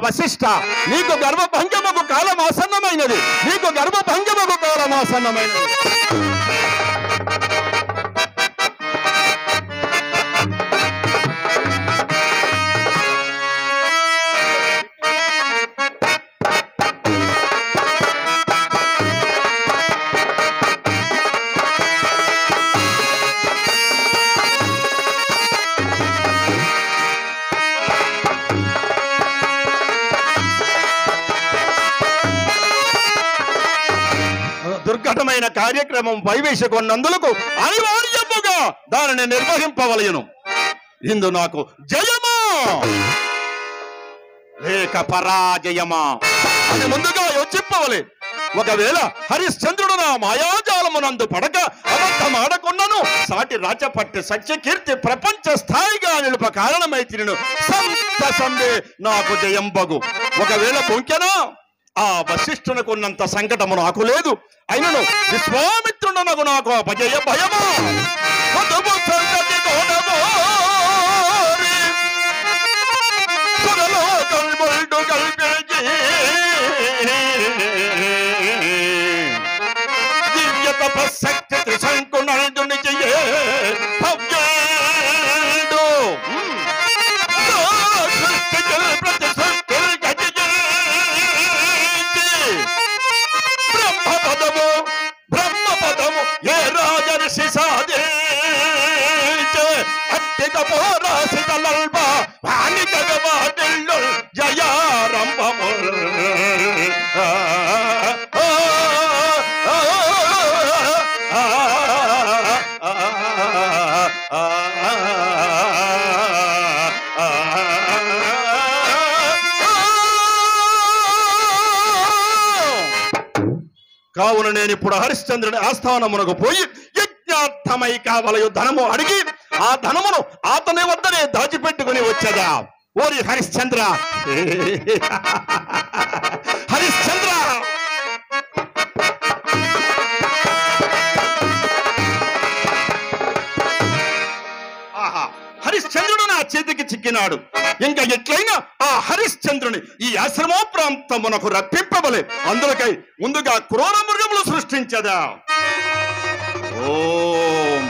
వశిష్ఠ, నీకు గర్భభంగముకు కాలం ఆసన్నమైనది. నీకు గర్భభంగముకు కాలం ఆసన్నమైనది. దుర్ఘటమైన కార్యక్రమం వైవేశకొన్నందులకు అనివార్యముగా దానిని నిర్వహింపవలయను. ఇందు నాకు జయమా లేక పరాజయమా అని ముందుగా యోచింపవలే. ఒకవేళ హరిశ్చంద్రుడు నా మాయాజాలమునందు పడక అబద్ధమాడకున్నను సాటి రాచపట్టి సత్యకీర్తి ప్రపంచ స్థాయిగా నిలుప కారణమైతిను సంతసందే నాకు జయంబగు. ఒకవేళ పొంకెనా ఆ వశిష్ఠునకున్నంత సంకటము నాకు లేదు. అయినను విశ్వామిత్రుడనకు నాకు అపజయ భయమా. దివ్య తపశక్తి త్రిశంకునర్జుని చెయ్యే కావున నేను ఇప్పుడు హరిశ్చంద్రుని ఆస్థానమునకు పోయి యజ్ఞార్థమై కావలయు ధనము అడిగి ఆ ధనమును అతని వద్దనే దాచిపెట్టుకుని వచ్చేదా. ఓరి హరిశ్చంద్ర, హరిశ్చంద్ర, ఆహా, హరిశ్చంద్రుడు నా చేతికి చిక్కినాడు. ఇంకా ఎట్లయినా ఆ హరిశ్చంద్రుని ఈ ఆశ్రమ ప్రాంతమునకు రప్పింపవలే. అందులకై ముందుగా క్రూర మృగములు సృష్టించదా. ఓం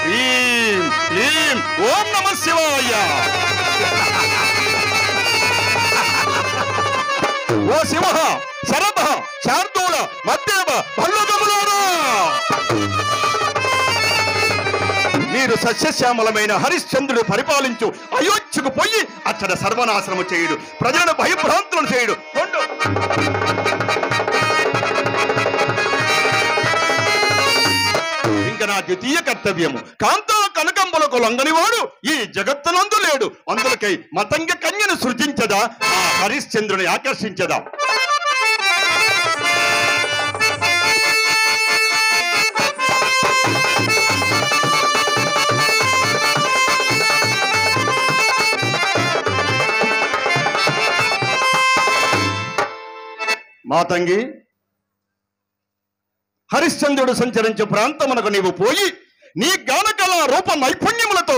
హ్రీం క్లీం ఓం నమః శివాయ. ఓ శివ, శరభ, శార్దూల, మధ్యమ, భల్లగములారా, మీరు సస్యశ్యామలమైన హరిశ్చంద్రుడు పరిపాలించు అయోధ్యకు పోయి అచ్చట సర్వనాశనము చేయుడు, ప్రజలను భయభ్రాంతులను చేయుడు. ఇంకా నా ద్వితీయ కర్తవ్యము కాంతా కనకంబులకు లొంగనివాడు ఈ జగత్తునందు లేడు. అందులకై మతంగ కన్యను సృజించదా, ఆ హరిశ్చంద్రుని ఆకర్షించదా. మాతంగి, హరిశ్చంద్రుడు సంచరించే ప్రాంతమునకు నీవు పోయి నీ గానకళ రూప నైపుణ్యములతో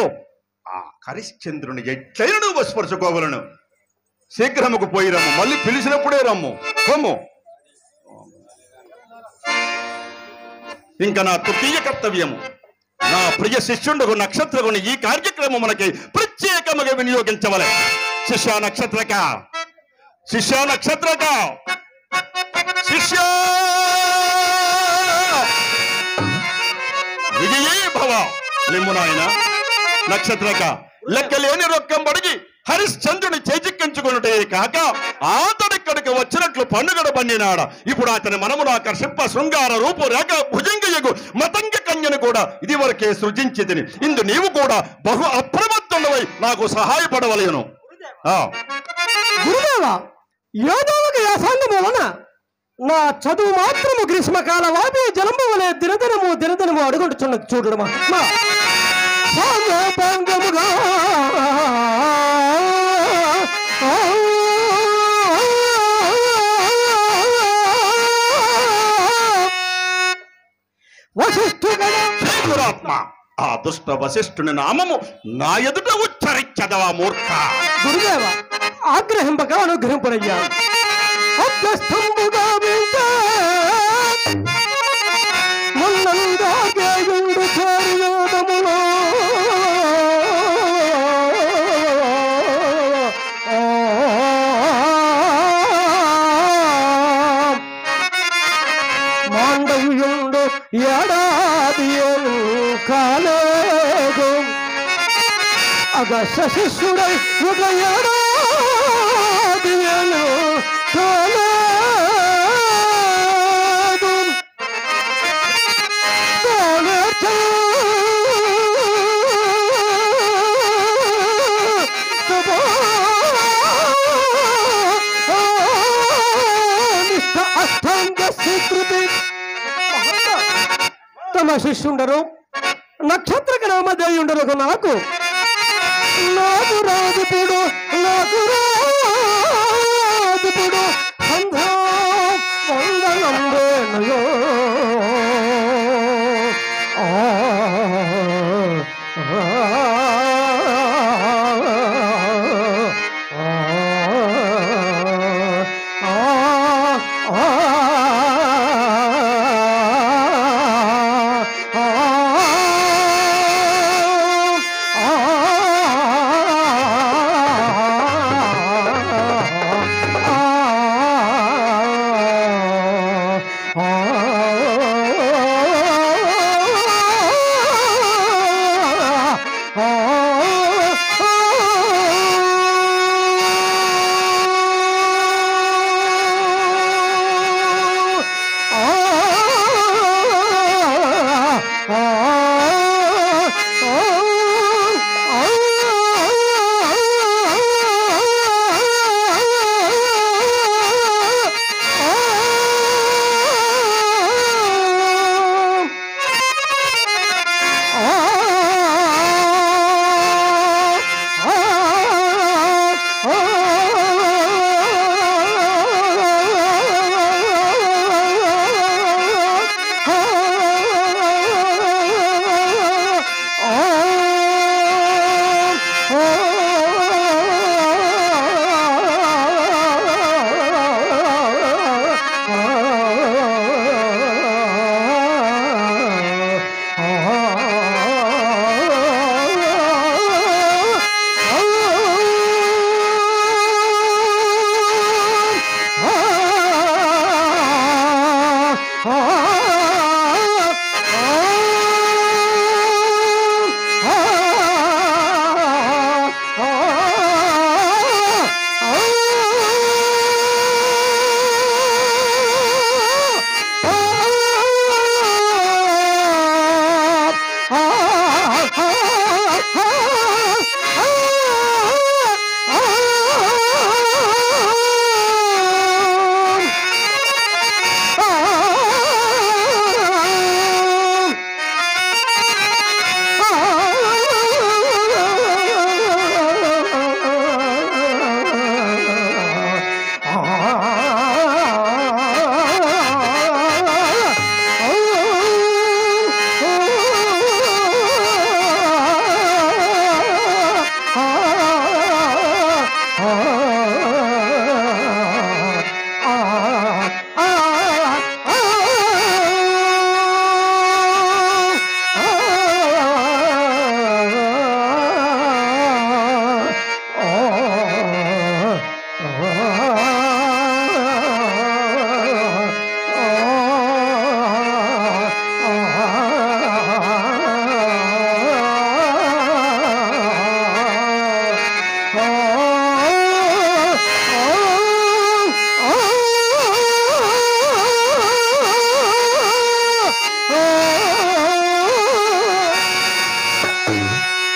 ఆ హరిశ్చంద్రుని ఎట్లైన నువ్వు వశపరుచుకోవలను. శీఘ్రముకు పోయి రమ్ము, మళ్ళీ పిలిచినప్పుడే రమ్ము. రమ్ము. ఇంకా నా తృతీయ కర్తవ్యము నా ప్రియ శిష్యుండకు నక్షత్రకుని ఈ కార్యక్రమమునకి ప్రత్యేకముగా వినియోగించవలే. శిష్య నక్షత్రక, శిష్య నక్షత్రక, శిష్య విజయీ భవ. లింబు నాయన నక్షత్రక, లెక్కలేని రొక్కం బడిగి హరిశ్చంద్రుని చేజిక్కించుకున్నటే కాక అతడిక్కడికి వచ్చినట్లు పండుగడ పండినాడ. ఇప్పుడు అతని మనమును ఆకర్షింప శృంగార రూపు రేఖ భుజంగయగు మతంగ కన్యను కూడా ఇది వరకే సృజించితిని. ఇందు నీవు కూడా బహు అప్రమత్తుడవై నాకు సహాయపడవలేను. గురుదేవా, ఏదో ఒక యాసాంగము వలన నా చదువు మాత్రము గ్రీష్మకాల వాపి జలంబు వలె దినదినము అడుగుంటున్నది చూడడమా. వశిష్ఠురాత్మ, ఆ దుష్ట వశిష్ఠుని నామము నా ఎదుట ఉచ్చరించదవా మూర్ఖ. గురుదేవ, ఆగ్రహింపగా అనుగ్రహింపరయ్యా. అభ్యస్తంబుగా మున్నందాగేయుండు చేరువేదములో మాండవ్యుండు ఏడాది కాలేదు అగస్త్య శిష్యుడై ఒక ఏడాది కాలేదు. తమ శిష్యుండరు నక్షత్రక నామధేయుండరు నాకు రాజుపుడు సంధ్యా వందనంబేనయో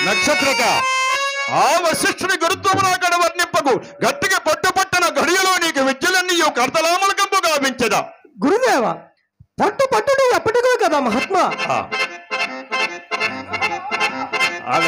నక్షత్రక ఆ వశిష్ఠుని గురుత్వమున అక్కడ వర్ణింపకు గట్టిగా పట్టుపట్టన ఘడియలో నీకు విద్యలన్నీ కర్తలామలకంపు గావించదా. గురుదేవ పట్టుడు ఎప్పటికో కదా మహాత్మా. ఆగ